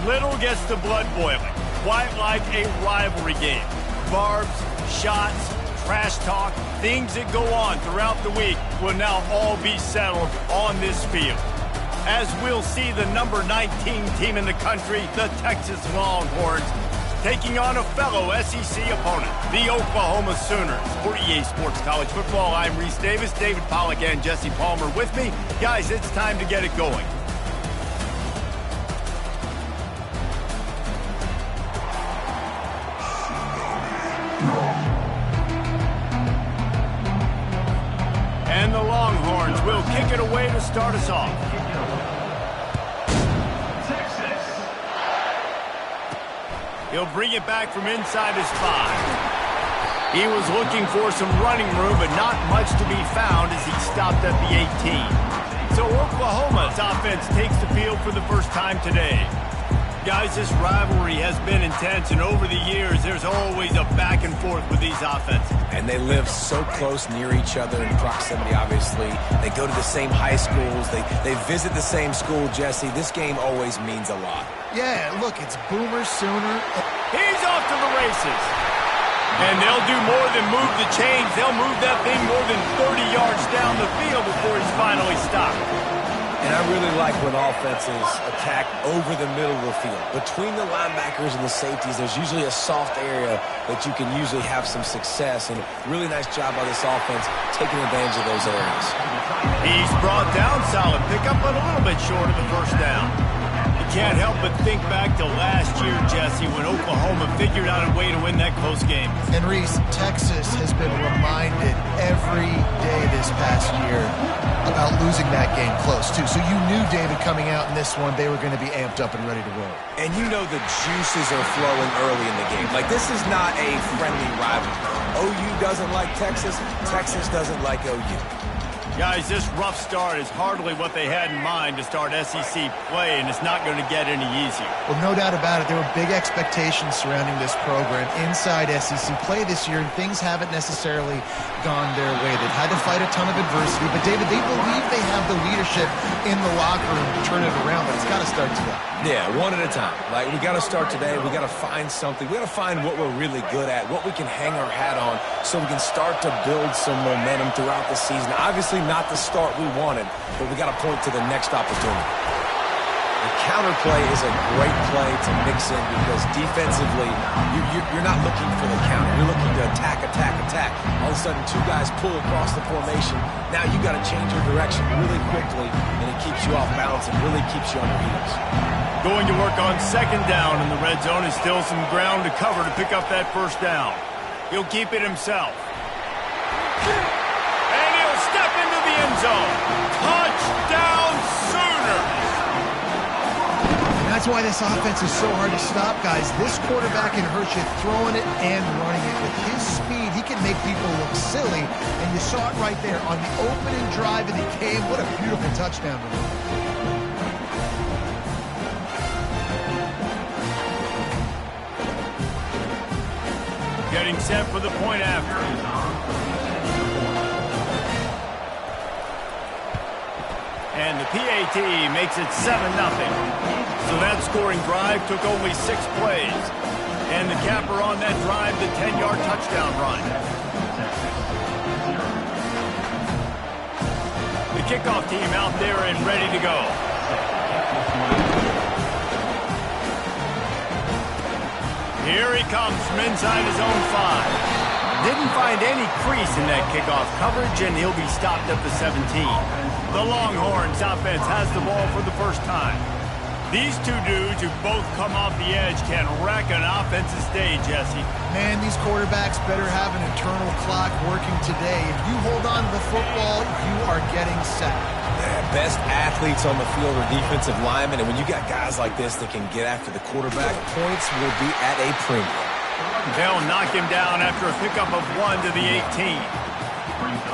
Little gets the blood boiling, quite like a rivalry game. Barbs, shots, trash talk, things that go on throughout the week will now all be settled on this field. As we'll see the number 19 team in the country, the Texas Longhorns, taking on a fellow SEC opponent, the Oklahoma Sooners. For EA Sports College Football, I'm Reese Davis, David Pollack, and Jesse Palmer with me. Guys, it's time to get it going. And the Longhorns will kick it away to start us off. He'll bring it back from inside his 5. He was looking for some running room, but not much to be found as he stopped at the 18. So Oklahoma's offense takes the field for the first time today. Guys, this rivalry has been intense, and over the years, there's always a back and forth with these offenses. And they live so close near each other in proximity, obviously. They go to the same high schools. They visit the same school, Jesse. This game always means a lot. Yeah, look, it's Boomer Sooner. He's off to the races. And they'll do more than move the chains. They'll move that thing more than 30 yards down the field before he's finally stopped. And I really like when offenses attack over the middle of the field. Between the linebackers and the safeties, there's usually a soft area that you can usually have some success. And really nice job by this offense taking advantage of those areas. He's brought down, solid pickup, but a little bit short of the first down. You can't help but think back to last year, Jesse, when Oklahoma figured out a way to win that close game. And Reese, Texas has been reminded every day this past year about losing that game close, too. So you knew, David, coming out in this one, they were going to be amped up and ready to roll. And you know the juices are flowing early in the game. Like, this is not a friendly rivalry. OU doesn't like Texas. Texas doesn't like OU. Guys, this rough start is hardly what they had in mind to start SEC play, and it's not going to get any easier. Well, no doubt about it. There were big expectations surrounding this program inside SEC play this year, and things haven't necessarily gone their way. They've had to fight a ton of adversity, but, David, they believe they have the leadership in the locker room to turn it around, but it's got to start today. Yeah, one at a time. Like, we got to start today. We got to find something. We got to find what we're really good at, what we can hang our hat on, so we can start to build some momentum throughout the season. Obviously, not the start we wanted, but we got to point to the next opportunity. The counter play is a great play to mix in because defensively, you're not looking for the counter. You're looking to attack, attack, attack. All of a sudden, two guys pull across the formation. Now you got to change your direction really quickly, and it keeps you off balance and really keeps you on your heels. Going to work on second down in the red zone is still some ground to cover to pick up that first down. He'll keep it himself. And he'll step into the end zone. Touchdown, Sooners! That's why this offense is so hard to stop, guys. This quarterback can hurt you throwing it and running it. With his speed, he can make people look silly, and you saw it right there on the opening drive, and he came. What a beautiful touchdown. Getting set for the point after. And the PAT makes it 7-0. So that scoring drive took only 6 plays. And the capper on that drive, the 10-yard touchdown run. The kickoff team out there and ready to go. Here he comes from inside his own 5. Didn't find any crease in that kickoff coverage, and he'll be stopped at the 17. The Longhorns offense has the ball for the first time. These two dudes who both come off the edge can wreck an offensive stage, Jesse. Man, these quarterbacks better have an internal clock working today. If you hold on to the football, you are getting sacked. Best athletes on the field are defensive linemen, and when you got guys like this that can get after the quarterback, points will be at a premium. They'll knock him down after a pickup of 1 to the 18.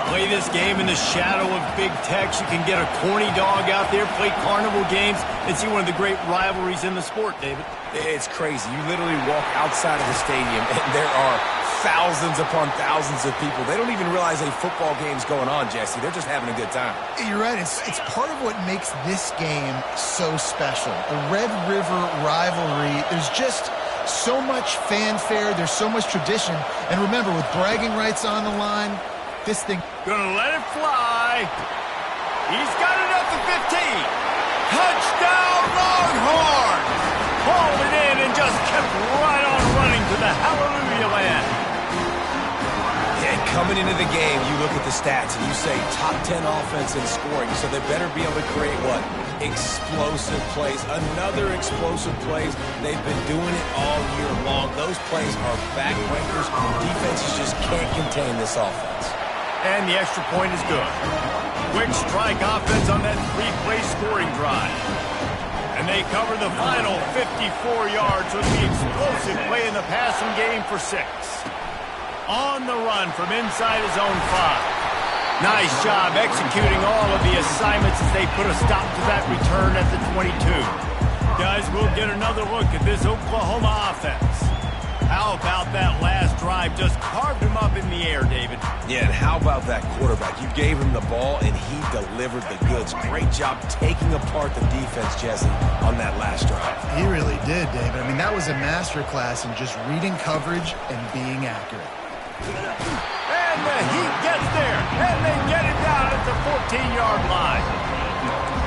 Play this game in the shadow of Big Tex. You can get a corny dog out there, play carnival games, and see one of the great rivalries in the sport, David. It's crazy. You literally walk outside of the stadium, and there are thousands upon thousands of people. They don't even realize a football game's going on, Jesse. They're just having a good time. You're right. It's part of what makes this game so special. The Red River rivalry, there's just so much fanfare. There's so much tradition. And remember, with bragging rights on the line, this thing... Gonna let it fly. He's got it up to 15. Touchdown, Longhorns! Hauled it in and just kept right on running to the hallelujah land. And coming into the game, you look at the stats and you say top 10 offense in scoring, so they better be able to create what? Explosive plays. Another explosive plays. They've been doing it all year long. Those plays are backbreakers. Defenses just can't contain this offense. And the extra point is good. Quick strike offense on that three-play scoring drive. And they cover the final 54 yards with the explosive play in the passing game for 6. On the run from inside his own 5. Nice job executing all of the assignments as they put a stop to that return at the 22. Guys, we'll get another look at this Oklahoma offense. How about that last drive? Just carved him up in the air, David. Yeah, and how about that quarterback? You gave him the ball, and he delivered the goods. Great job taking apart the defense, Jesse, on that last drive. He really did, David. I mean, that was a masterclass in just reading coverage and being accurate. And the Heat gets there, and they get it down at the 14-yard line.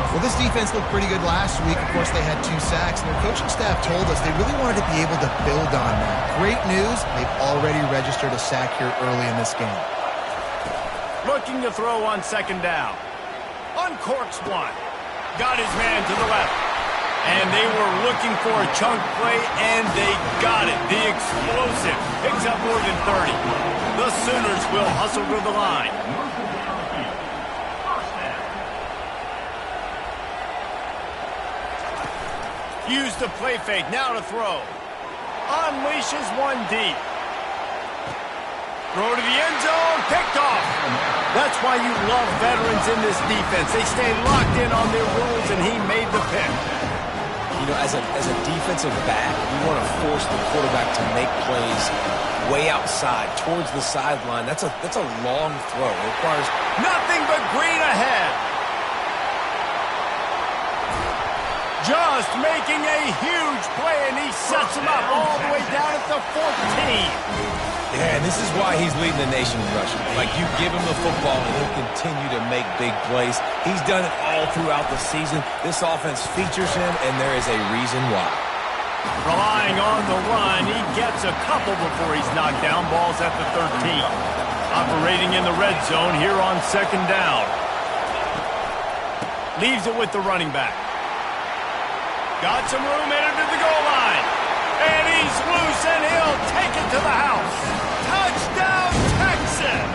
Well, this defense looked pretty good last week. Of course, they had 2 sacks, and their coaching staff told us they really wanted to be able to build on that. Great news, they've already registered a sack here early in this game. Looking to throw on second down. Uncorks one. Got his man to the left. And they were looking for a chunk play, and they got it. The explosive picks up more than 30. The Sooners will hustle to the line. Use the play fake, now to throw. Unleashes one deep. Throw to the end zone, picked off. That's why you love veterans in this defense. They stay locked in on their rules, and he made the pick. You know, as a defensive back, you want to force the quarterback to make plays way outside, towards the sideline. That's a long throw. It requires nothing but green ahead. Just making a huge play, and he sets him up all the way down at the 14. Yeah, and this is why he's leading the nation in rushing. Like, you give him the football, and he'll continue to make big plays. He's done it all throughout the season. This offense features him, and there is a reason why. Relying on the run, he gets a couple before he's knocked down. Ball's at the 13. Operating in the red zone here on second down. Leaves it with the running back. Got some room in to the goal line. And he's loose, and he'll take it to the house. Touchdown, Texas!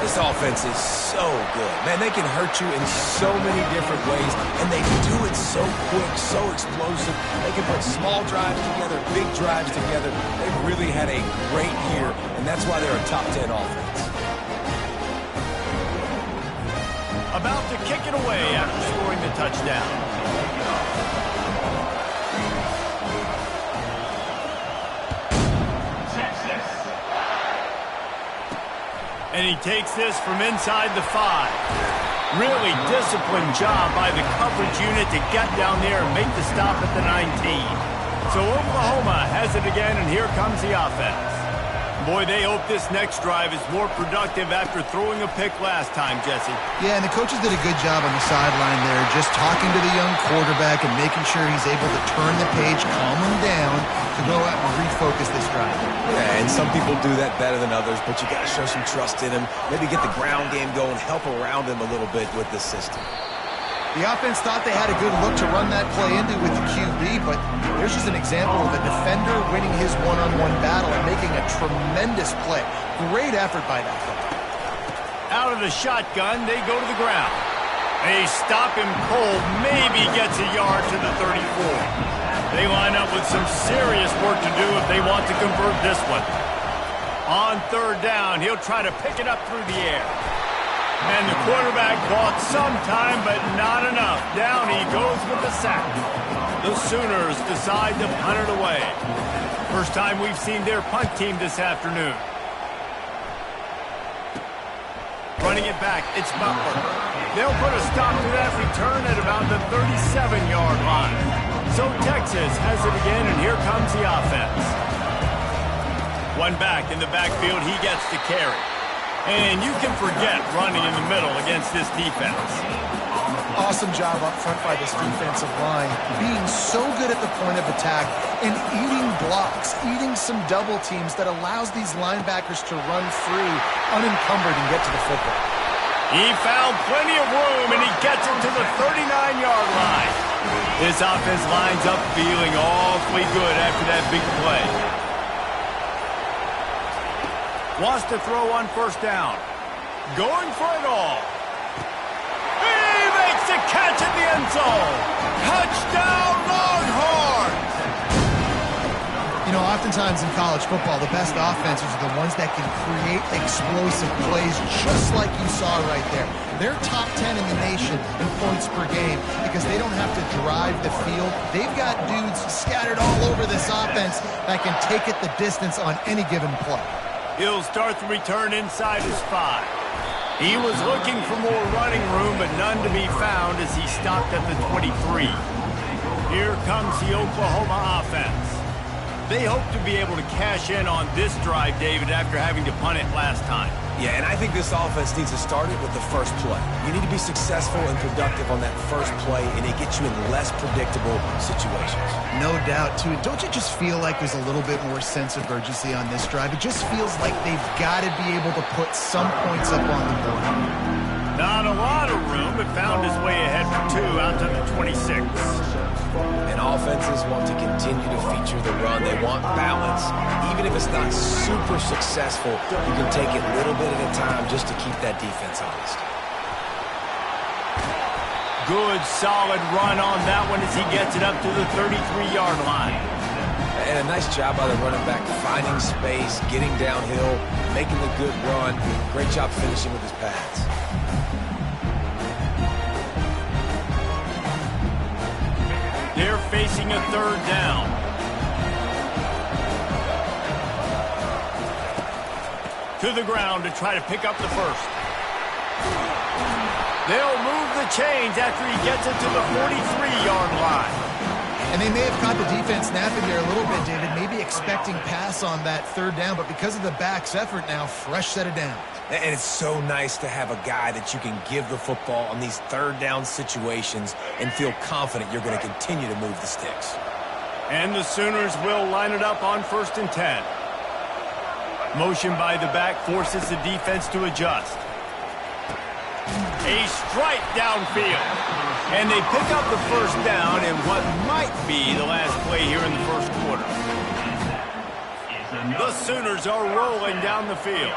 This offense is so good. Man, they can hurt you in so many different ways, and they do it so quick, so explosive. They can put small drives together, big drives together. They've really had a great year, and that's why they're a top 10 offense. About to kick it away after scoring the touchdown. And he takes this from inside the 5. Really disciplined job by the coverage unit to get down there and make the stop at the 19. So Oklahoma has it again, and here comes the offense. Boy, they hope this next drive is more productive after throwing a pick last time, Jesse. Yeah, and the coaches did a good job on the sideline there, just talking to the young quarterback and making sure he's able to turn the page, calm him down, to go out and refocus this drive. Yeah, and some people do that better than others, but you got to show some trust in him. Maybe get the ground game going, help around him a little bit with this system. The offense thought they had a good look to run that play into with the QB, but there's just an example of a defender winning his one-on-one battle and making a tremendous play. Great effort by that player. Out of the shotgun, they go to the ground. They stop him cold, maybe gets a yard to the 34. They line up with some serious work to do if they want to convert this one. On third down, he'll try to pick it up through the air. And the quarterback bought some time, but not enough. Down he goes with the sack. The Sooners decide to punt it away. First time we've seen their punt team this afternoon. Running it back, it's Butler. They'll put a stop to that return at about the 37-yard line. So Texas has it again, and here comes the offense. One back in the backfield, he gets the carry. And you can forget running in the middle against this defense. Awesome job up front by this defensive line, being so good at the point of attack and eating blocks, eating some double teams that allows these linebackers to run free, unencumbered, and get to the football. He found plenty of room, and he gets it to the 39-yard line. This offense lines up feeling awfully good after that big play. Wants to throw on first down. Going for it all. He makes the catch at the end zone. Touchdown, Longhorns! You know, oftentimes in college football, the best offenses are the ones that can create explosive plays, just like you saw right there. They're top 10 in the nation in points per game because they don't have to drive the field. They've got dudes scattered all over this offense that can take it the distance on any given play. He'll start the return inside his 5. He was looking for more running room, but none to be found as he stopped at the 23. Here comes the Oklahoma offense. They hope to be able to cash in on this drive, David, after having to punt it last time. Yeah, and I think this offense needs to start it with the first play. You need to be successful and productive on that first play, and it gets you in less predictable situations. No doubt, too. Don't you just feel like there's a little bit more sense of urgency on this drive? It just feels like they've got to be able to put some points up on the board. Not a lot of room, but found his way ahead for 2 out to the 26. And offenses want to continue to feature the run. They want balance. Even if it's not super successful, you can take it little bit at a time just to keep that defense honest. Good, solid run on that one as he gets it up to the 33-yard line. And a nice job by the running back, finding space, getting downhill, making the good run. Great job finishing with his pads. They're facing a third down. To the ground to try to pick up the first. They'll move the chains after he gets it to the 43-yard line. And they may have caught the defense napping there a little bit, David, maybe expecting pass on that third down, but because of the back's effort now, fresh set of downs. And it's so nice to have a guy that you can give the football on these third down situations and feel confident you're going to continue to move the sticks. And the Sooners will line it up on 1st and 10. Motion by the back forces the defense to adjust. A strike downfield. And they pick up the first down in what might be the last play here in the first quarter. The Sooners are rolling down the field.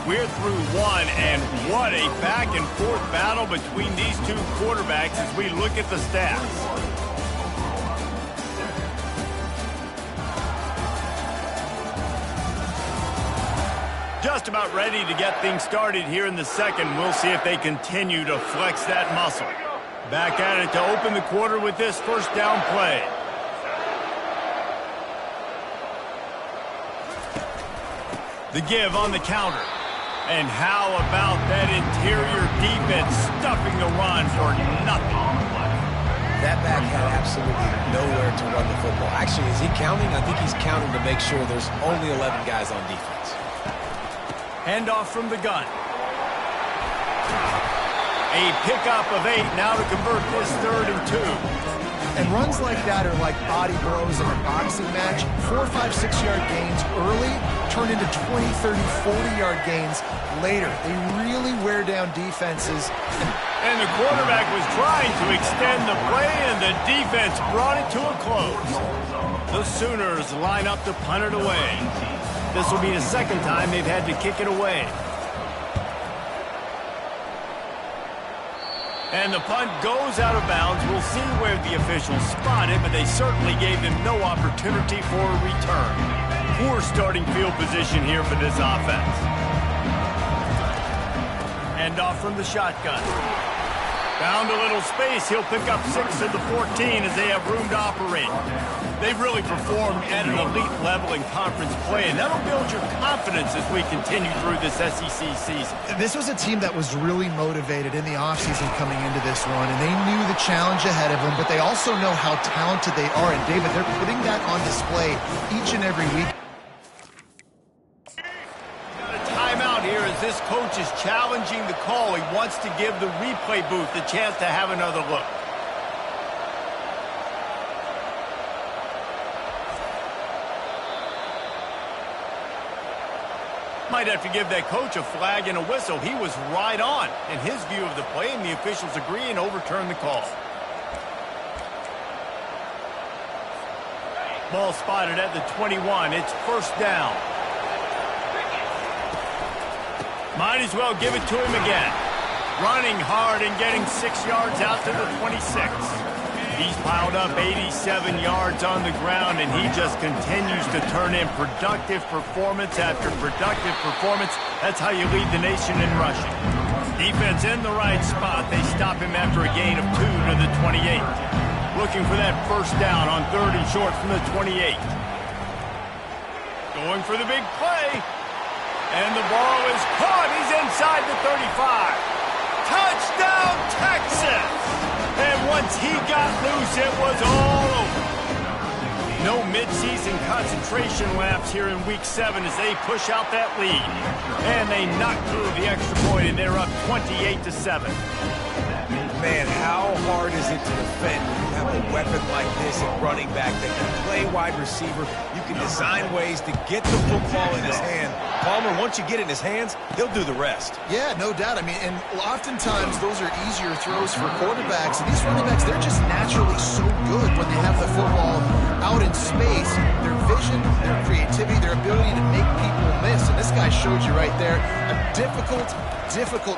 We're through one, and what a back-and-forth battle between these two quarterbacks as we look at the stats. Just about ready to get things started here in the second. We'll see if they continue to flex that muscle. Back at it to open the quarter with this first down play. The give on the counter. And how about that interior defense stuffing the run for nothing? That back had absolutely nowhere to run the football. Actually, is he counting? I think he's counting to make sure there's only 11 guys on defense. Handoff from the gun. A pickup of 8 now to convert this 3rd and 2. And runs like that are like body blows in a boxing match. 4, 5, 6-yard gains early turn into 20, 30, 40-yard gains later. They really wear down defenses. And the quarterback was trying to extend the play, and the defense brought it to a close. The Sooners line up to punt it away. This will be the second time they've had to kick it away. And the punt goes out of bounds. We'll see where the officials spot it, but they certainly gave him no opportunity for a return. Poor starting field position here for this offense. And off from the shotgun. Found a little space. He'll pick up 6 of the 14 as they have room to operate. They've really performed at an elite level in conference play, and that'll build your confidence as we continue through this SEC season. This was a team that was really motivated in the offseason coming into this one, and they knew the challenge ahead of them, but they also know how talented they are. And, David, they're putting that on display each and every week. Here as this coach is challenging the call. He wants to give the replay booth a chance to have another look. Might have to give that coach a flag and a whistle. He was right on in his view of the play, and the officials agree and overturn the call. Ball spotted at the 21. It's first down. Might as well give it to him again. Running hard and getting 6 yards out to the 26. He's piled up 87 yards on the ground, and he just continues to turn in productive performance after productive performance. That's how you lead the nation in rushing. Defense in the right spot. They stop him after a gain of 2 to the 28. Looking for that first down on 3rd and short from the 28. Going for the big play. And the ball is caught. He's inside the 35. Touchdown, Texas! And once he got loose, it was all over. No midseason concentration laps here in Week 7 as they push out that lead. And they knock through the extra point, and they're up 28-7. Man, how hard is it to defend when you have a weapon like this at running back that can play wide receiver? You can design ways to get the football in his hand. Palmer, once you get it in his hands, he'll do the rest. Yeah, no doubt. I mean, and oftentimes those are easier throws for quarterbacks. And these running backs, they're just naturally so good when they have the football out in space. Their vision, their creativity, their ability to make people miss. And this guy showed you right there, a difficult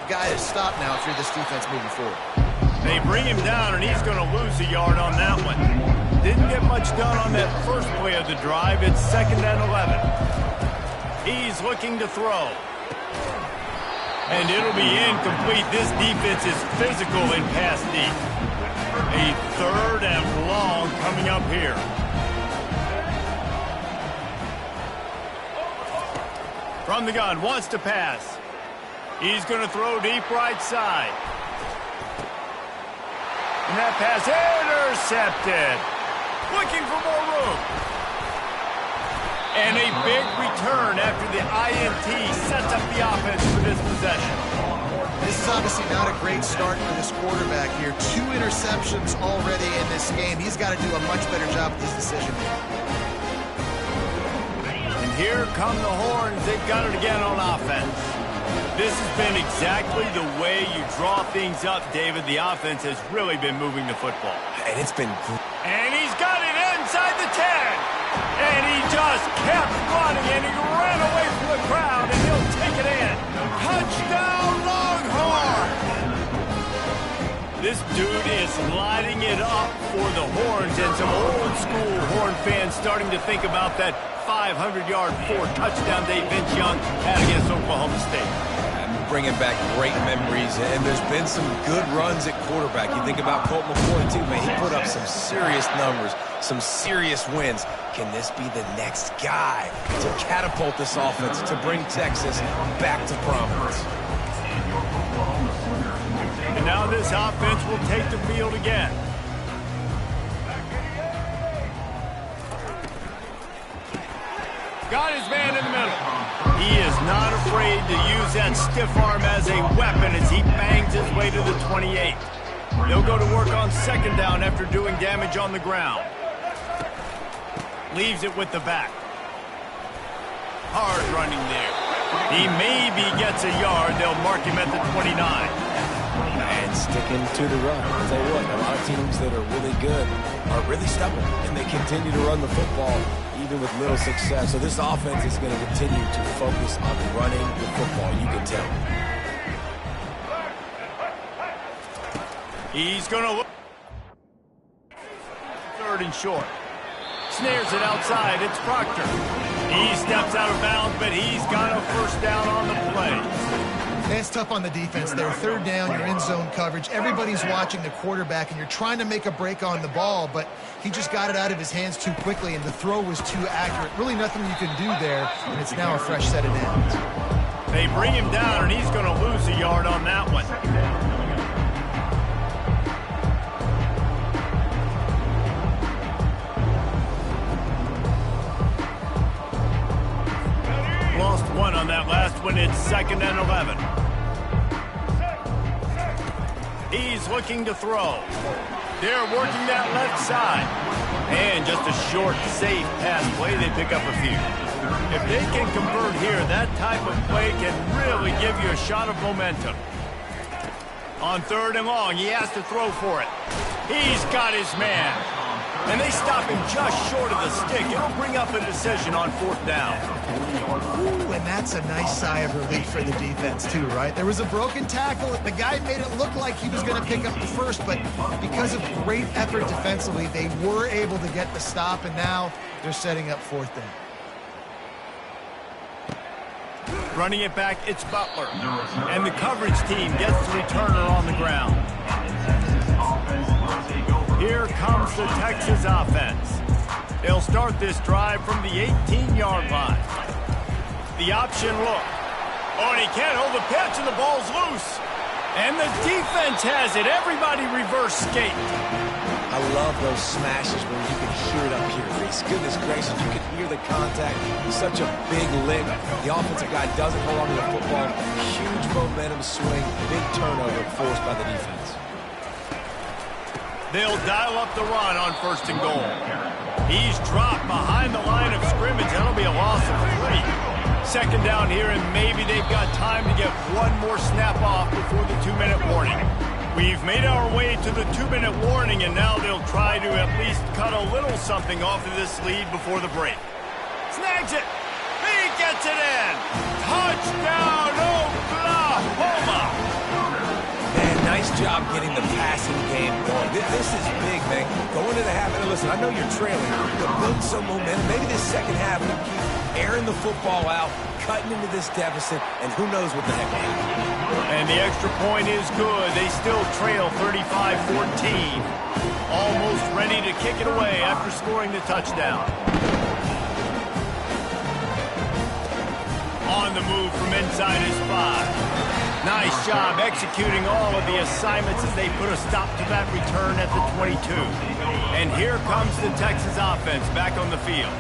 guy to stop now if you're this defense moving forward. They bring him down, and he's going to lose a yard on that one. Didn't get much done on that first play of the drive. It's 2nd and 11. He's looking to throw. And it'll be incomplete. This defense is physical in pass deep. A 3rd and long coming up here. From the gun, wants to pass. He's going to throw deep right side. And that pass intercepted. Looking for more room. And a big return after the INT sets up the offense for this possession. This is obviously not a great start for this quarterback here. 2 interceptions already in this game. He's got to do a much better job with his decision. And here come the horns. They've got it again on offense. This has been exactly the way you draw things up, David. The offense has really been moving the football. And it's been good. And he's got it inside the 10. And he just kept running, and he ran away from the crowd, and he'll take it in. Touchdown, Longhorn! This dude is lighting it up for the Horns, and some old-school Horn fans starting to think about that 500-yard 4-touchdown day Vince Young had against Oklahoma State. Bringing back great memories, and there's been some good runs at quarterback. You think about Colt McCoy, too, man. He put up some serious numbers, some serious wins. Can this be the next guy to catapult this offense, to bring Texas back to prominence? And now this offense will take the field again. Got his man in the middle. He is not afraid to use that stiff arm as a weapon as he bangs his way to the 28. They'll go to work on 2nd down after doing damage on the ground. Leaves it with the back. Hard running there. He maybe gets a yard. They'll mark him at the 29. And sticking to the run. I'll tell you what, a lot of teams that are really good are really stubborn, and they continue to run the football even with little success. So this offense is going to continue to focus on running the football, you can tell. He's going to look. 3rd and short. Snares it outside. It's Proctor. He steps out of bounds, but he's got a first down on the play. It's tough on the defense there. 3rd down, you're in zone coverage. Everybody's watching the quarterback, and you're trying to make a break on the ball, but he just got it out of his hands too quickly, and the throw was too accurate. Really nothing you can do there, and it's now a fresh set of downs. They bring him down, and he's going to lose a yard on that one. Lost 1 on that last one. It's 2nd and 11. He's looking to throw. They're working that left side. And just a short, safe pass play. They pick up a few. If they can convert here, that type of play can really give you a shot of momentum. On 3rd and long, he has to throw for it. He's got his man. And they stop him just short of the stick. It'll bring up a decision on 4th down. Ooh, and that's a nice sigh of relief for the defense too, right? There was a broken tackle. The guy made it look like he was going to pick up the first, but because of great effort defensively, they were able to get the stop, and now they're setting up 4th down. Running it back, it's Butler. And the coverage team gets the returner on the ground. Here comes the Texas offense. They'll start this drive from the 18-yard line. The option look. Oh, and he can't hold the pitch, and the ball's loose. And the defense has it. Everybody reverse skate. I love those smashes where you can hear it up here, Reese. Goodness gracious, you can hear the contact. Such a big lick. The offensive guy doesn't hold on to the football. Huge momentum swing. Big turnover forced by the defense. They'll dial up the run on 1st and goal. He's dropped behind the line of scrimmage. That'll be a loss of 3. 2nd down here, and maybe they've got time to get one more snap off before the 2-minute warning. We've made our way to the 2-minute warning, and now they'll try to at least cut a little something off of this lead before the break. Snags it. He gets it in. Touchdown, Oklahoma. Man, nice job getting the passing game going. This is big, man. Go into the half, and listen, I know you're trailing, but build some momentum. Maybe this second half will keep airing the football out, cutting into this deficit, and who knows what the heck will happen. And the extra point is good. They still trail 35-14. Almost ready to kick it away after scoring the touchdown. On the move from inside his 5. Nice job executing all of the assignments as they put a stop to that return at the 22. And here comes the Texas offense back on the field.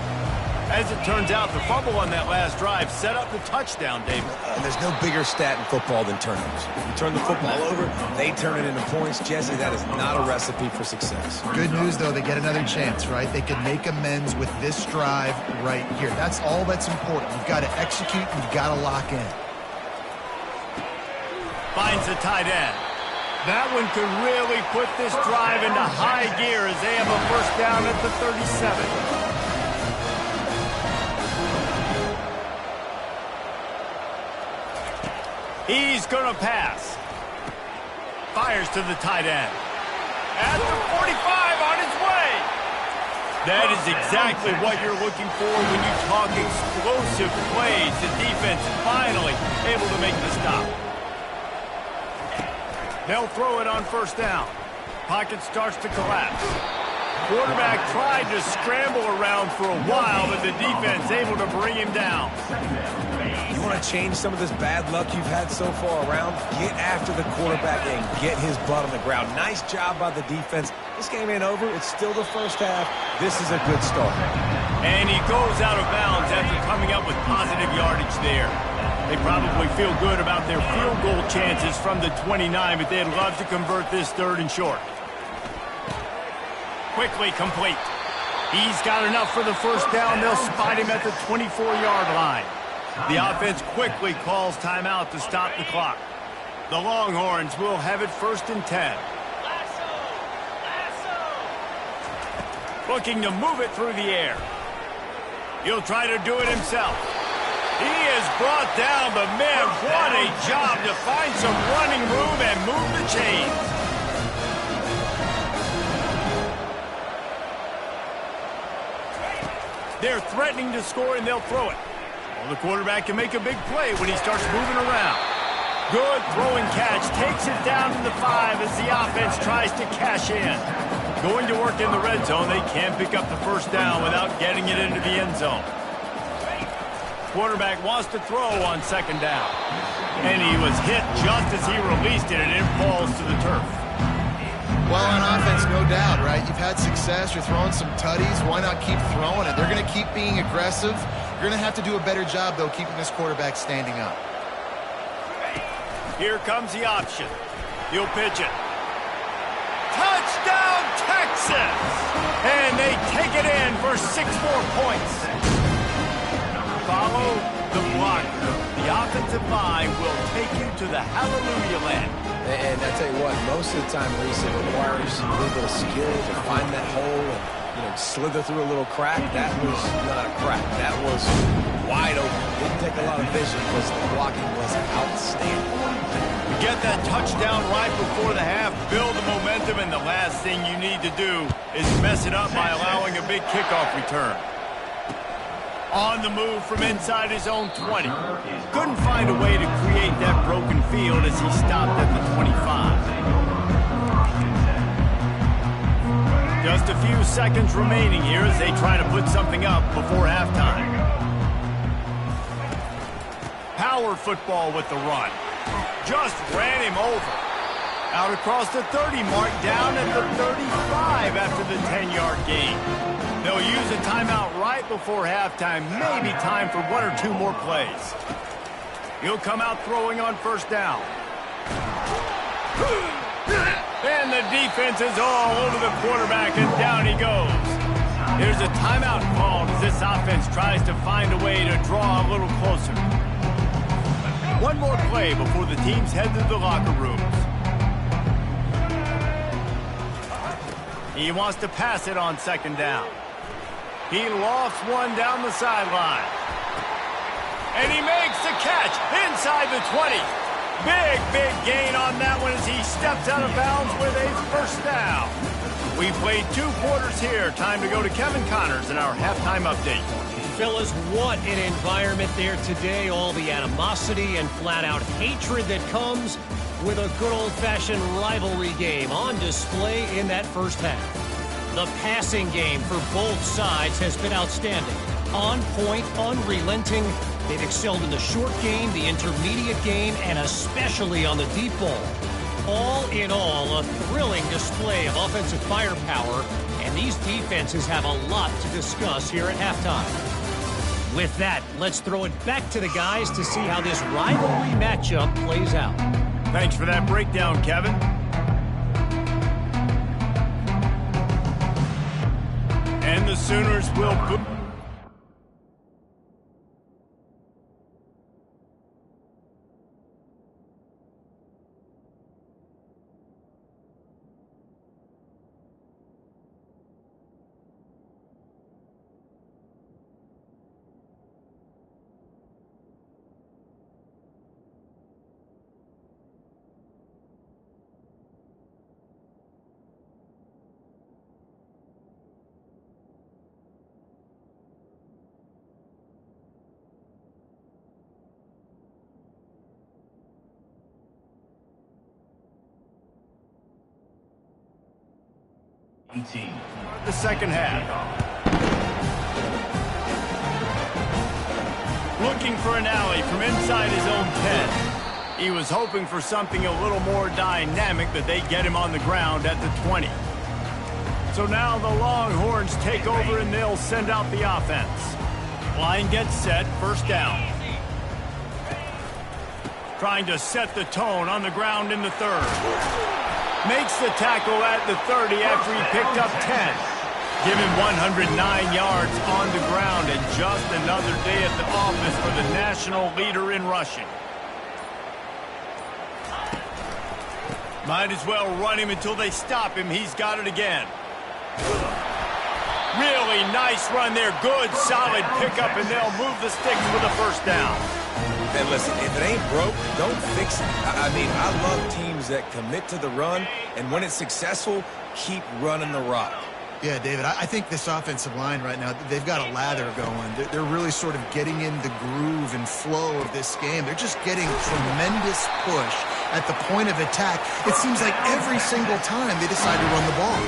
As it turns out, the fumble on that last drive set up the touchdown, David. There's no bigger stat in football than turnovers. You turn the football over, they turn it into points. Jesse, that is not a recipe for success. Good news, though, they get another chance, right? They can make amends with this drive right here. That's all that's important. You've got to execute, you've got to lock in. Finds the tight end. That one could really put this drive into high gear as they have a first down at the 37. He's going to pass. Fires to the tight end. At the 45 on his way. That is exactly what you're looking for when you talk explosive plays. The defense finally able to make the stop. They'll throw it on first down. Pocket starts to collapse. Quarterback tried to scramble around for a while, but the defense able to bring him down. You want to change some of this bad luck you've had so far around? Get after the quarterback and get his butt on the ground. Nice job by the defense. This game ain't over. It's still the first half. This is a good start. And he goes out of bounds after coming up with positive yardage there. They probably feel good about their field goal chances from the 29, but they'd love to convert this 3rd and short. Quickly complete. He's got enough for the first down. They'll spot him at the 24-yard line. The offense quickly calls timeout to stop the clock. The Longhorns will have it 1st and 10. Looking to move it through the air. He'll try to do it himself. He is brought down, but man, what a job to find some running room and move the chains. They're threatening to score, and they'll throw it. Well, the quarterback can make a big play when he starts moving around. Good throwing catch. Takes it down to the 5 as the offense tries to cash in. Going to work in the red zone. They can't pick up the first down without getting it into the end zone. Quarterback wants to throw on second down. And he was hit just as he released it, and it falls to the turf. Well, on offense, no doubt, right? You've had success. You're throwing some tutties. Why not keep throwing it? They're going to keep being aggressive. You're going to have to do a better job, though, keeping this quarterback standing up. Here comes the option. He'll pitch it. Touchdown, Texas! And they take it in for 6 more points. Follow the blocker. The offensive line will take you to the hallelujah land. And I tell you what, most of the time, Reese, it requires a little bit of skill to find that hole and, slither through a little crack. That was not a crack. That was wide open. Didn't take a lot of vision because the blocking was outstanding. Get that touchdown right before the half, build the momentum, and the last thing you need to do is mess it up by allowing a big kickoff return. On the move from inside his own 20. Couldn't find a way to create that broken field as he stopped at the 25. Just a few seconds remaining here as they try to put something up before halftime. Power football with the run. Just ran him over. Out across the 30 mark, down at the 35 after the 10-yard gain. They'll use a timeout right before halftime. Maybe time for 1 or 2 more plays. He'll come out throwing on first down. And the defense is all over the quarterback, and down he goes. There's a timeout called as this offense tries to find a way to draw a little closer. 1 more play before the teams head to the locker rooms. He wants to pass it on second down. He lofts one down the sideline. And he makes the catch inside the 20. Big gain on that one as he steps out of bounds with a first down. We played 2 quarters here. Time to go to Kevin Connors in our halftime update. Fellas, what an environment there today. All the animosity and flat-out hatred that comes with a good old-fashioned rivalry game on display in that first half. The passing game for both sides has been outstanding. On point, unrelenting. They've excelled in the short game, the intermediate game, and especially on the deep ball. All in all, a thrilling display of offensive firepower, and these defenses have a lot to discuss here at halftime. With that, let's throw it back to the guys to see how this rivalry matchup plays out. Thanks for that breakdown, Kevin. And the Sooners will... The second half. Looking for an alley from inside his own 10. He was hoping for something a little more dynamic, but they get him on the ground at the 20. So now the Longhorns take over and they'll send out the offense. Line gets set, first down. Trying to set the tone on the ground in the third. Makes the tackle at the 30 after he picked up 10. Give him 109 yards on the ground and just another day at the office for the national leader in rushing. Might as well run him until they stop him. He's got it again. Really nice run there. Good, solid pickup, and they'll move the sticks with a first down. And listen, if it ain't broke, don't fix it. I mean, I love teams that commit to the run, and when it's successful, keep running the rock. Yeah, David, I think this offensive line right now, they've got a lather going. They're really sort of getting in the groove and flow of this game. They're just getting tremendous push at the point of attack. It seems like every single time they decide to run the ball.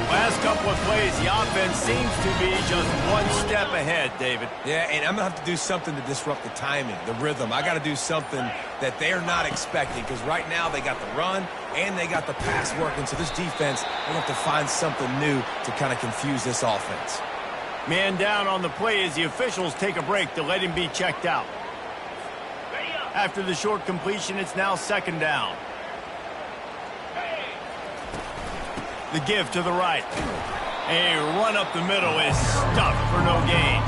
Last couple of plays, the offense seems to be just one step ahead, David. Yeah, and I'm going to have to do something to disrupt the timing, the rhythm. I got to do something that they're not expecting, because right now they got the run and they got the pass working. So this defense, they have to find something new to kind of confuse this offense. Man down on the play as the officials take a break to let him be checked out. After the short completion, it's now second down. The give to the right. A run up the middle is stuffed for no gain.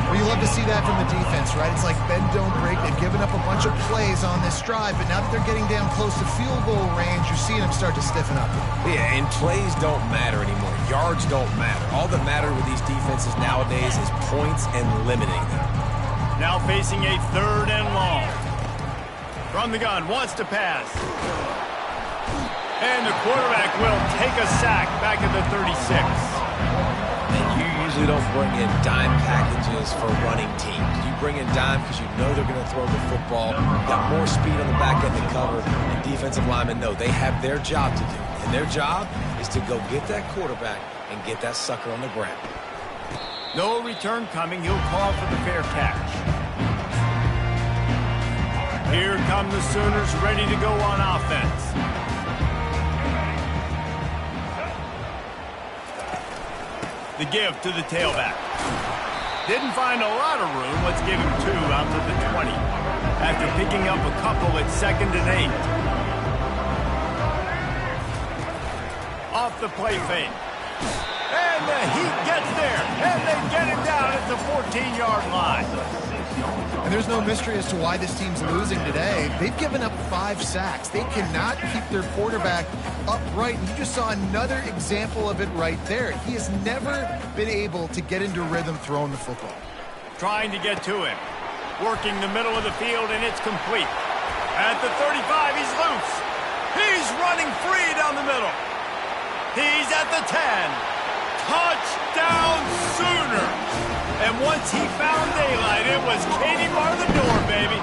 Well, you love to see that from the defense, right? It's like bend, don't break. They've given up a bunch of plays on this drive, but now that they're getting down close to field goal range, you're seeing them start to stiffen up. Yeah, and plays don't matter anymore. Yards don't matter. All that matter with these defenses nowadays is points and limiting them. Now facing a third and long. From the gun, wants to pass. And the quarterback will take a sack back at the 36. And you usually don't bring in dime packages for running teams. You bring in dime because you know they're going to throw the football. You've got more speed on the back end to cover. And defensive linemen know they have their job to do. And their job is to go get that quarterback and get that sucker on the ground. No return coming. He'll call for the fair catch. Here come the Sooners ready to go on offense. The give to the tailback. Didn't find a lot of room. Let's give him 2 out to the 20. After picking up a couple at 2nd and 8. Off the play fake. And the Heat gets there. And they get him down at the 14-yard line. And there's no mystery as to why this team's losing today. They've given up 5 sacks. They cannot keep their quarterback upright. And you just saw another example of it right there. He has never been able to get into rhythm throwing the football. Trying to get to him. Working the middle of the field, and it's complete. At the 35, he's loose. He's running free down the middle. He's at the 10. Touchdown Sooners! And once he found daylight, it was Katie bar the door, baby.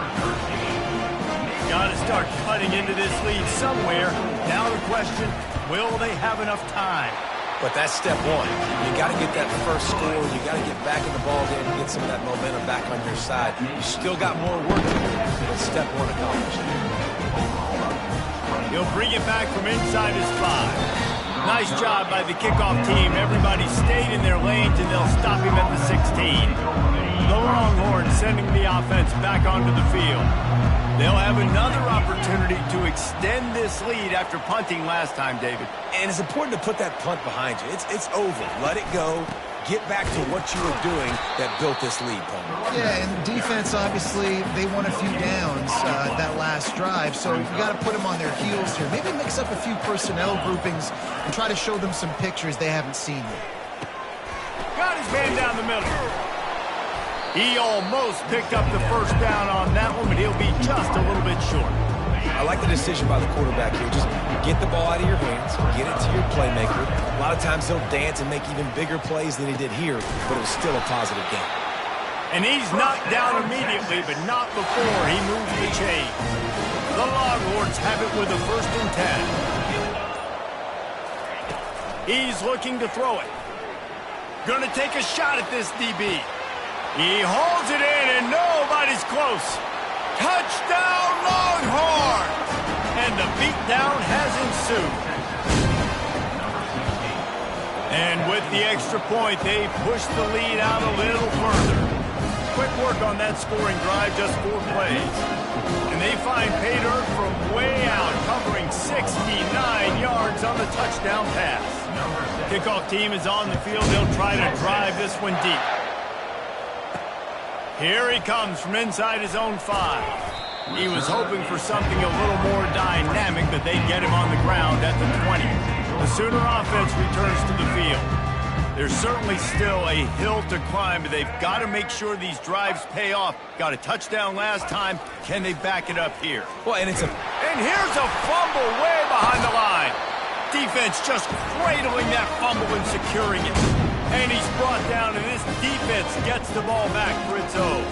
Got to start cutting into this lead somewhere. Now the question, will they have enough time? But that's step one. You got to get that first score. You got to get back in the ball game and get some of that momentum back on your side. You still got more work to do, but step one accomplished. He'll bring it back from inside his 5. Nice job by the kickoff team. Everybody stayed in their lanes, and they'll stop him at the 16. The Longhorns sending the offense back onto the field. They'll have another opportunity to extend this lead after punting last time, David. And it's important to put that punt behind you. It's over. Let it go. Get back to what you were doing that built this lead, Paul. Yeah, and defense, obviously, they won a few downs that last drive, so you got to put them on their heels here. Maybe mix up a few personnel groupings and try to show them some pictures they haven't seen yet. Got his man down the middle. He almost picked up the first down on that one, but he'll be just a little bit short. I like the decision by the quarterback here. Just get the ball out of your hands, get it to your playmaker. A lot of times he'll dance and make even bigger plays than he did here, but it was still a positive game. And he's knocked down immediately, but not before he moves the chains. The Longhorns have it with a 1st and 10. He's looking to throw it. Gonna take a shot at this DB. He holds it in, and nobody's close. Touchdown, Longhorns! And the beatdown has ensued. And with the extra point, they push the lead out a little further. Quick work on that scoring drive, just 4 plays. And they find pay dirt from way out, covering 69 yards on the touchdown pass. Kickoff team is on the field. They'll try to drive this one deep. Here he comes from inside his own 5. He was hoping for something a little more dynamic, but they get him on the ground at the 20. The Sooner offense returns to the field. There's certainly still a hill to climb, but they've got to make sure these drives pay off. Got a touchdown last time. Can they back it up here? Well, and here's a fumble way behind the line. offense just cradling that fumble and securing it. And he's brought down, and this defense gets the ball back for its own.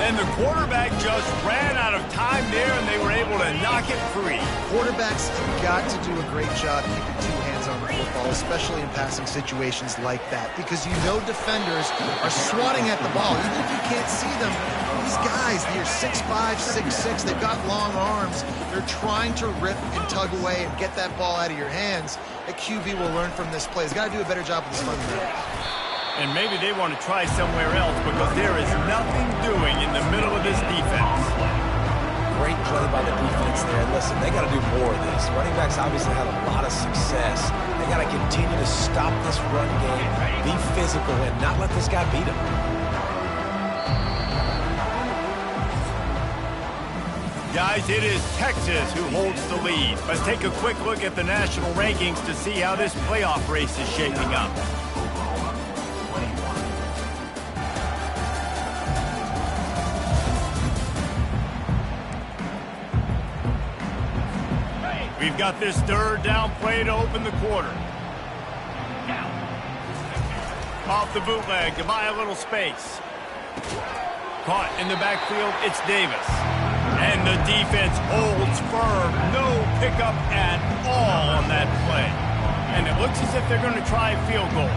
And the quarterback just ran out of time there, and they were able to knock it free. Quarterbacks have got to do a great job keeping two hands on the football, especially in passing situations like that, because you know defenders are swatting at the ball. Even if you can't see them, these guys, they're 6'5", 6'6", they've got long arms. They're trying to rip and tug away and get that ball out of your hands. A QB will learn from this play. He's got to do a better job with his fundamentals. And maybe they want to try somewhere else because there is nothing doing in the middle of this defense. Great play by the defense there. And listen, they got to do more of this. Running backs obviously had a lot of success. They got to continue to stop this run game, be physical, and not let this guy beat them. Guys, it is Texas who holds the lead. Let's take a quick look at the national rankings to see how this playoff race is shaping up. We've got this third down play to open the quarter. Off the bootleg to buy a little space. Caught in the backfield, it's Davis. And the defense holds firm. No pickup at all on that play. And it looks as if they're going to try a field goal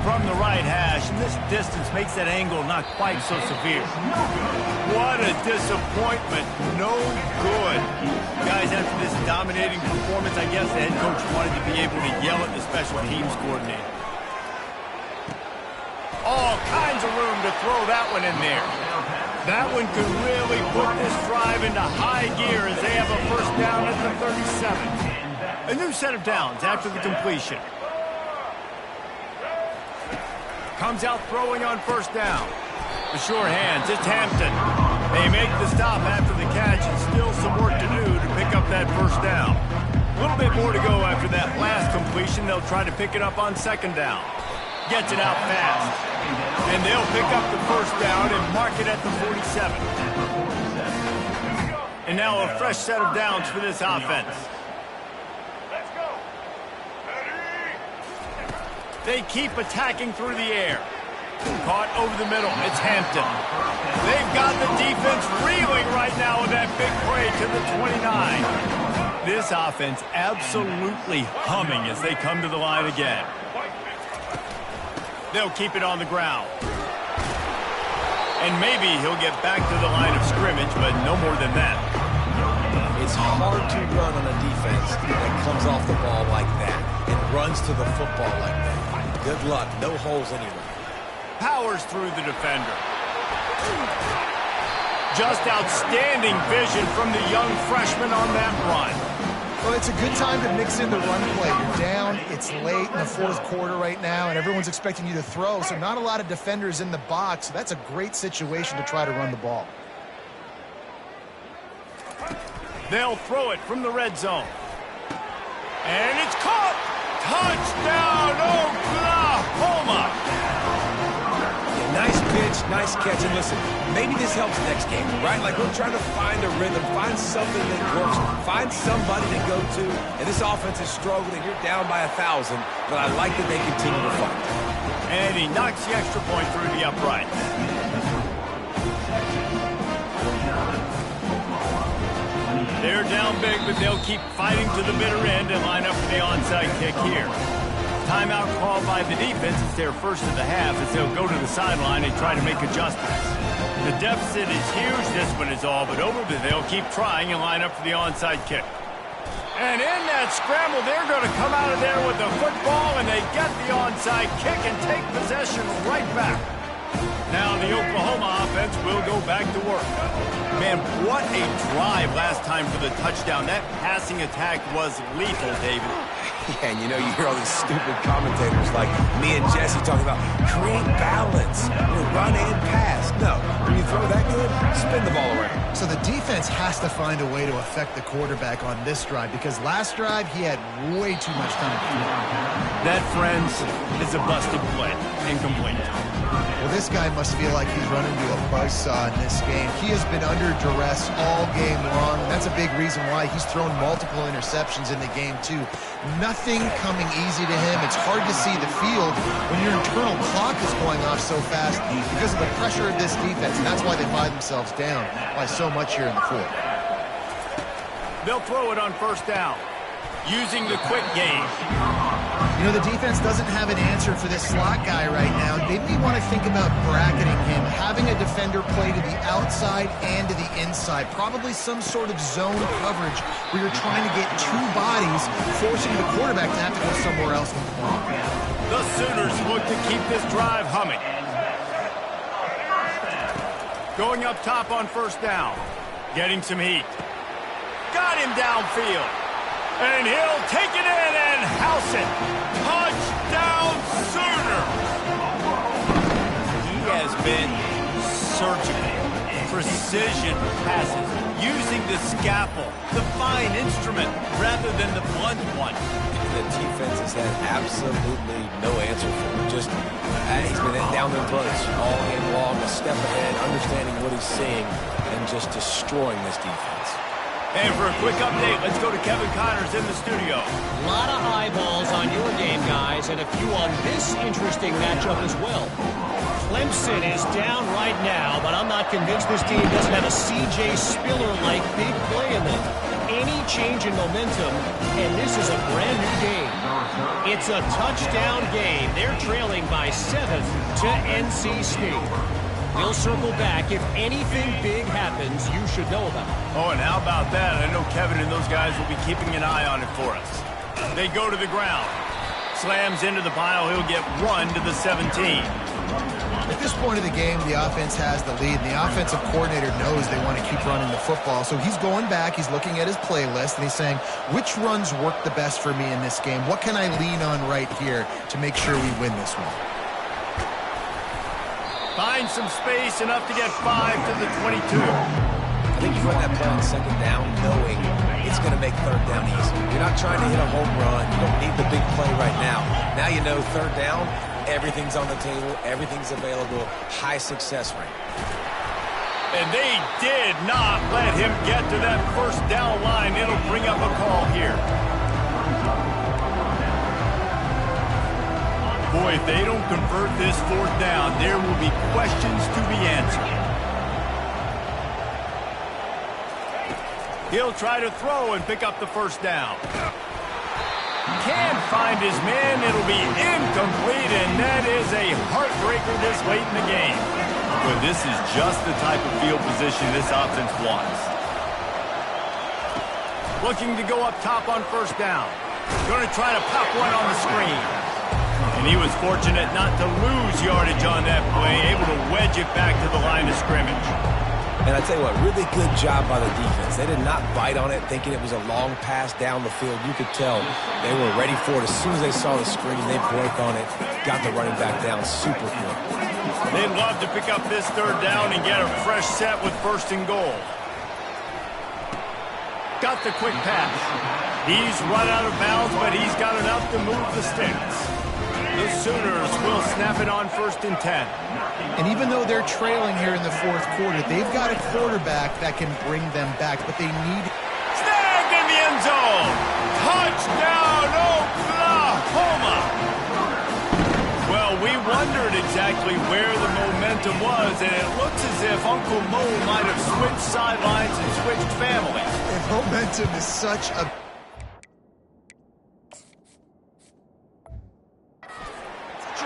from the right hash. And this distance makes that angle not quite so severe. What a disappointment. No good. Guys, after this dominating performance, I guess the head coach wanted to be able to yell at the special teams coordinator. All kinds of room to throw that one in there. That one could really put this drive into high gear as they have a first down at the 37. A new set of downs after the completion. Comes out throwing on first down. The sure hands, it's Hampton. They make the stop after the catch, and still some work to do to pick up that first down. A little bit more to go after that last completion. They'll try to pick it up on second down. Gets it out fast. And they'll pick up the first down and mark it at the 47. And now a fresh set of downs for this offense. They keep attacking through the air. Caught over the middle. It's Hampton. They've got the defense reeling right now with that big play to the 29. This offense absolutely humming as they come to the line again. They'll keep it on the ground. And maybe he'll get back to the line of scrimmage, but no more than that. It's hard to run on a defense that comes off the ball like that and runs to the football like that. Good luck. No holes anywhere. Powers through the defender. Just outstanding vision from the young freshman on that run. Well, it's a good time to mix in the run play. You're down, it's late in the fourth quarter right now, and everyone's expecting you to throw, so not a lot of defenders in the box. So that's a great situation to try to run the ball. They'll throw it from the red zone. And it's caught! Touchdown, Oklahoma! Nice pitch, nice catch, and listen, maybe this helps next game, right? Like we're trying to find a rhythm, find something that works, find somebody to go to, and this offense is struggling. You're down by 1,000, but I like that they continue to fight. And he knocks the extra point through the upright. They're down big, but they'll keep fighting to the bitter end and line up for the onside kick here. Timeout called by the defense. It's their first of the half as they'll go to the sideline and try to make adjustments. The deficit is huge. This one is all but over, but they'll keep trying and line up for the onside kick. And in that scramble, they're going to come out of there with the football, and they get the onside kick and take possession right back. Now the Oklahoma offense will go back to work. Man, what a drive last time for the touchdown. That passing attack was lethal, David. Yeah, and you know, you hear all these stupid commentators like me and Jesse talking about create balance, run and pass. No, when you throw that good, spin the ball around. So the defense has to find a way to affect the quarterback on this drive because last drive he had way too much time to throw. That, friends, is a busted play. Incomplete. Well, this guy must feel like he's running into a buzzsaw in this game. He has been under duress all game long, and that's a big reason why he's thrown multiple interceptions in the game, too. Nothing coming easy to him. It's hard to see the field when your internal clock is going off so fast because of the pressure of this defense, and that's why they find themselves down by so much here in the fourth. They'll throw it on first down, using the quick game. You know, the defense doesn't have an answer for this slot guy right now. They may want to think about bracketing him, having a defender play to the outside and to the inside. Probably some sort of zone coverage where you're trying to get two bodies, forcing the quarterback to have to go somewhere else in the ball. The Sooners look to keep this drive humming. Going up top on first down. Getting some heat. Got him downfield. And he'll take it in and house it. Touchdown, Sooner! He has been surgical. Precision passes. Using the scalpel, the fine instrument, rather than the blunt one. The defense has had absolutely no answer for him. Just, he's been down their throats all game long, a step ahead, understanding what he's seeing, and just destroying this defense. And for a quick update, let's go to Kevin Connors in the studio. A lot of eyeballs on your game, guys, and a few on this interesting matchup as well. Clemson is down right now, but I'm not convinced this team doesn't have a C.J. Spiller-like big play in them. Any change in momentum, and this is a brand new game. It's a touchdown game. They're trailing by 7 to NC State. We'll circle back. If anything big happens, you should know about it. Oh, and how about that? I know Kevin and those guys will be keeping an eye on it for us. They go to the ground. Slams into the pile. He'll get run to the 17. At this point of the game, the offense has the lead, and the offensive coordinator knows they want to keep running the football. So he's going back, he's looking at his playlist, and he's saying, which runs work the best for me in this game? What can I lean on right here to make sure we win this one? Find some space, enough to get 5 to the 22. I think you run that play on second down knowing it's going to make third down easy. You're not trying to hit a home run. You don't need the big play right now. Now you know third down, everything's on the table, everything's available, high success rate. And they did not let him get to that first down line. It'll bring up a call here. Boy, if they don't convert this fourth down, there will be questions to be answered. He'll try to throw and pick up the first down. Can't find his man. It'll be incomplete, and that is a heartbreaker this late in the game. But this is just the type of field position this offense wants. Looking to go up top on first down. Going to try to pop one on the screen. And he was fortunate not to lose yardage on that play, able to wedge it back to the line of scrimmage. And I tell you what, really good job by the defense. They did not bite on it thinking it was a long pass down the field. You could tell they were ready for it. As soon as they saw the screen, they broke on it, got the running back down super quick. They'd love to pick up this third down and get a fresh set with first and goal. Got the quick pass. He's run out of bounds, but he's got enough to move the sticks. The Sooners will snap it on first and 10. And even though they're trailing here in the fourth quarter, they've got a quarterback that can bring them back, but they need... Snagged in the end zone! Touchdown, Oklahoma! Well, we wondered exactly where the momentum was, and it looks as if Uncle Mo might have switched sidelines and switched families. And momentum is such a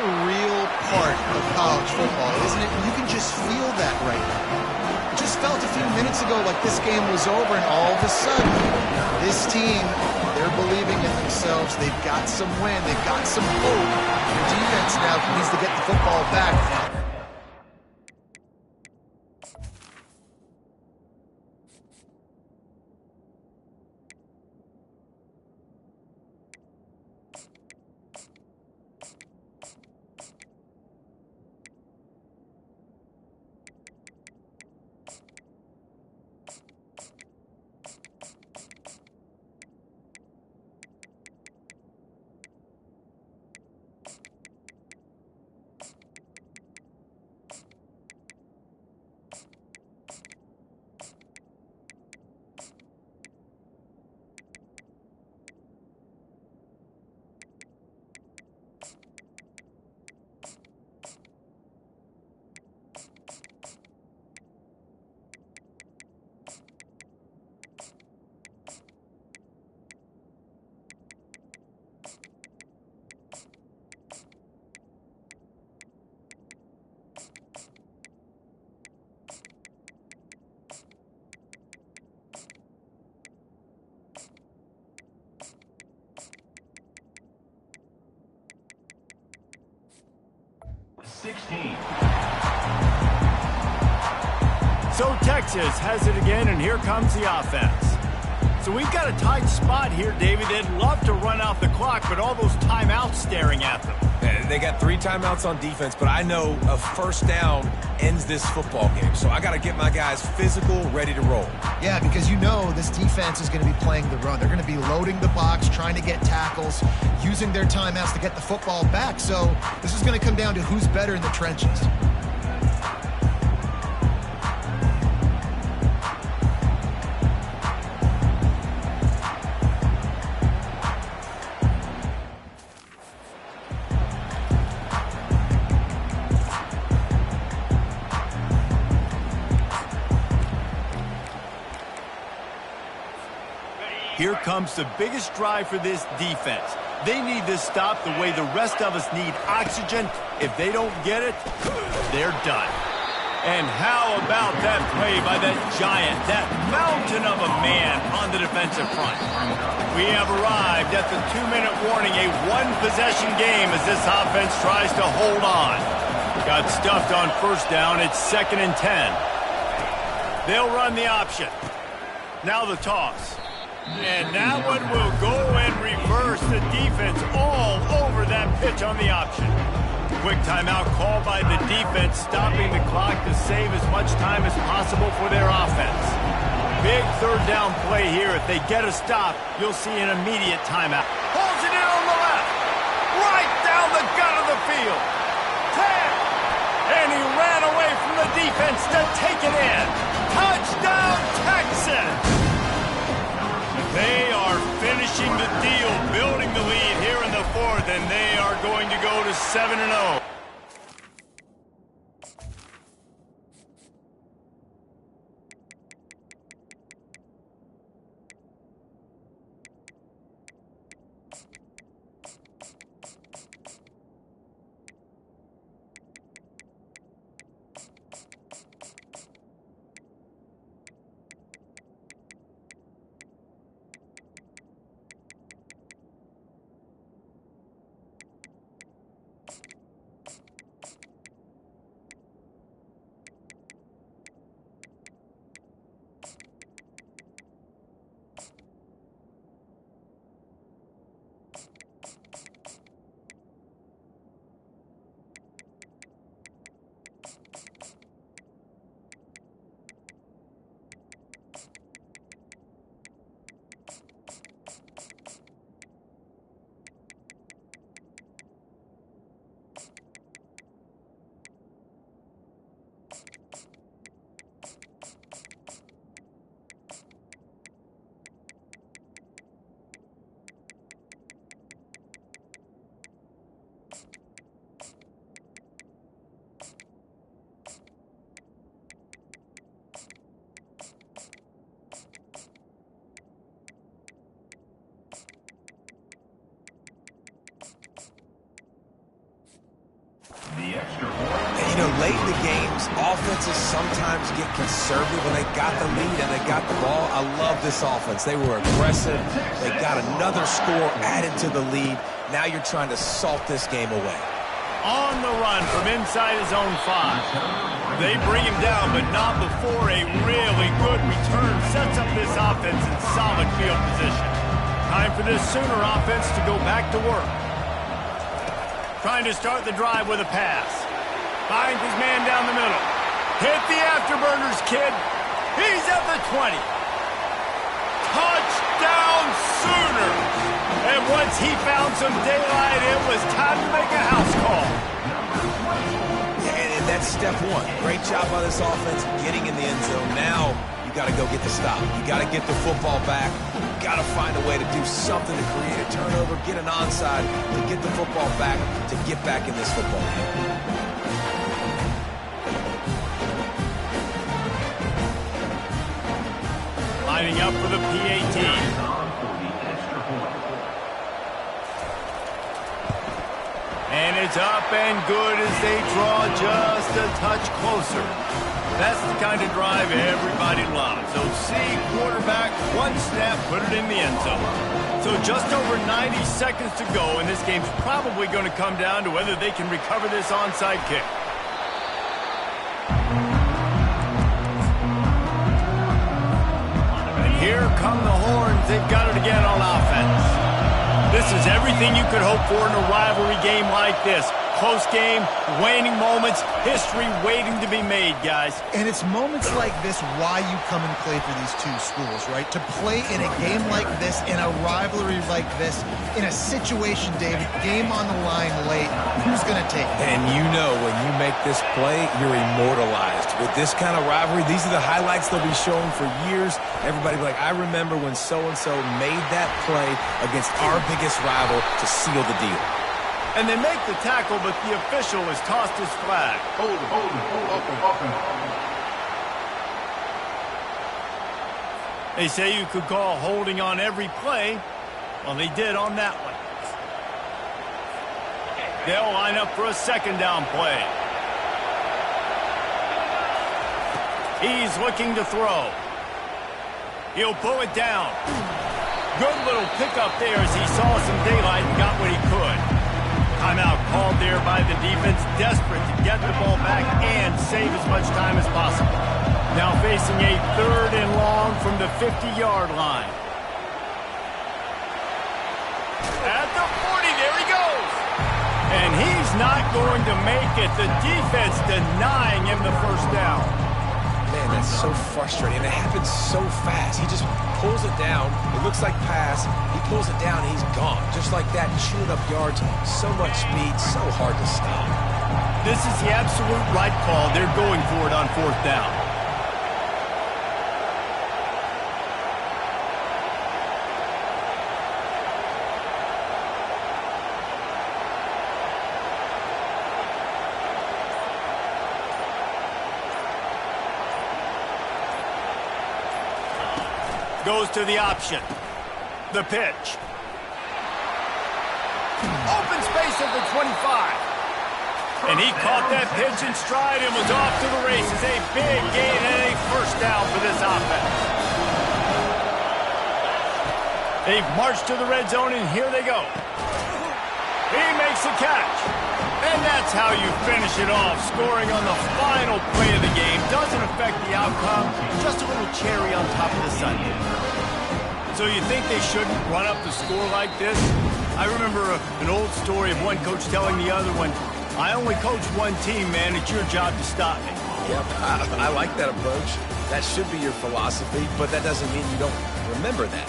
real part of college football, isn't it? You can just feel that right now. It just felt a few minutes ago like this game was over, and all of a sudden, this team, they're believing in themselves. They've got some win. They've got some hope. Their defense now needs to get the football back. 16. So Texas has it again, and here comes the offense. So we've got a tight spot here, David. They'd love to run out the clock, but all those timeouts staring at them. They got 3 timeouts on defense, but I know a first down ends this football game. So I got to get my guys physical, ready to roll. Yeah, because you know this defense is going to be playing the run. They're going to be loading the box, trying to get tackles, using their timeouts to get the football back. So this is going to come down to who's better in the trenches. Here comes the biggest drive for this defense. They need this stop the way the rest of us need oxygen. If they don't get it, they're done. And how about that play by that giant, that mountain of a man on the defensive front? We have arrived at the 2-minute warning, a one-possession game as this offense tries to hold on. Got stuffed on first down. It's 2nd and 10. They'll run the option. Now the toss. And that one will go and reverse the defense all over that pitch on the option. Quick timeout called by the defense, stopping the clock to save as much time as possible for their offense. Big third down play here. If they get a stop, you'll see an immediate timeout. Holds it in on the left. Right down the gut of the field. 10. And he ran away from the defense to take it in. Touchdown, Texas! They are finishing the deal, building the lead here in the 4th, and they are going to go to 7-0. And, late in the games, offenses sometimes get conservative when they got the lead and they got the ball. I love this offense. They were aggressive. They got another score added to the lead. Now you're trying to salt this game away. On the run from inside his own 5. They bring him down, but not before a really good return sets up this offense in solid field position. Time for this Sooner offense to go back to work. Trying to start the drive with a pass. Finds his man down the middle. Hit the afterburners, kid. He's at the 20. Touchdown Sooners! And once he found some daylight, it was time to make a house call. And that's step 1. Great job by this offense getting in the end zone. Now you got to go get the stop. You got to get the football back. You got to find a way to do something to create a turnover, get an onside, to get the football back, to get back in this football game. Lining up for the PAT. And it's up and good as they draw just a touch closer. That's the kind of drive everybody loves. So see quarterback, one snap, put it in the end zone. So just over 90 seconds to go, and this game's probably going to come down to whether they can recover this onside kick. And here come the horns. They've got it again on offense. This is everything you could hope for in a rivalry game like this. Close game, waning moments, history waiting to be made, guys. And it's moments like this why you come and play for these two schools, right? To play in a game like this, in a rivalry like this, in a situation, David, game on the line late, who's going to take it? And you know when you make this play, you're immortalized. With this kind of rivalry, these are the highlights they'll be showing for years. Everybody will be like, I remember when so-and-so made that play against our biggest rival to seal the deal. And they make the tackle, but the official has tossed his flag. Hold it. They say you could call holding on every play. Well, they did on that one. They'll line up for a second down play. He's looking to throw. He'll pull it down. Good little pickup there as he saw some daylight and got what he could. Timeout called there by the defense, desperate to get the ball back and save as much time as possible. Now facing a 3rd and long from the 50-yard line. At the 40, there he goes. And he's not going to make it. The defense denying him the first down. Man, that's so frustrating. And it happens so fast. He just pulls it down. It looks like pass. He pulls it down, and he's gone. Just like that, chewing up yards. So much speed, so hard to stop. This is the absolute right call. They're going for it on 4th down. Goes to the option. The pitch. Open space at the 25. And he caught that pitch in stride and was off to the races. A big gain and a first down for this offense. They've marched to the red zone, and here they go. He makes a catch. And that's how you finish it off. Scoring on the final play of the game doesn't affect the outcome. Just a little cherry on top of the sundae. So you think they shouldn't run up the score like this? I remember an old story of one coach telling the other one, I only coach one team, man. It's your job to stop me. Yep, I like that approach. That should be your philosophy, but that doesn't mean you don't remember that.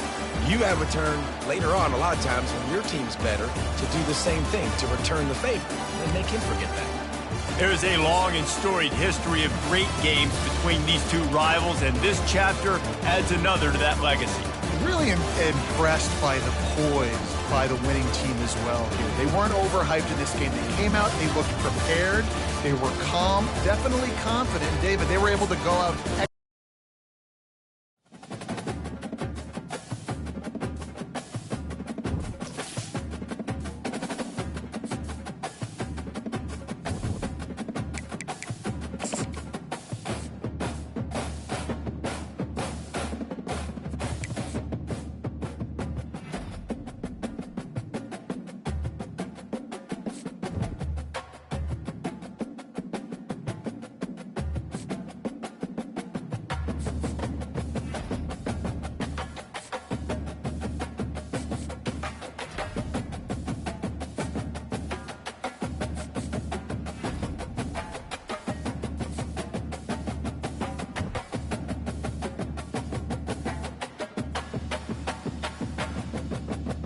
You have a turn later on, a lot of times, when your team's better, to do the same thing, to return the favor. And make him forget that. There's a long and storied history of great games between these two rivals, and this chapter adds another to that legacy. Really impressed by the poise by the winning team as well here. They weren't overhyped in this game. They came out, they looked prepared, they were calm, definitely confident. David, they were able to go out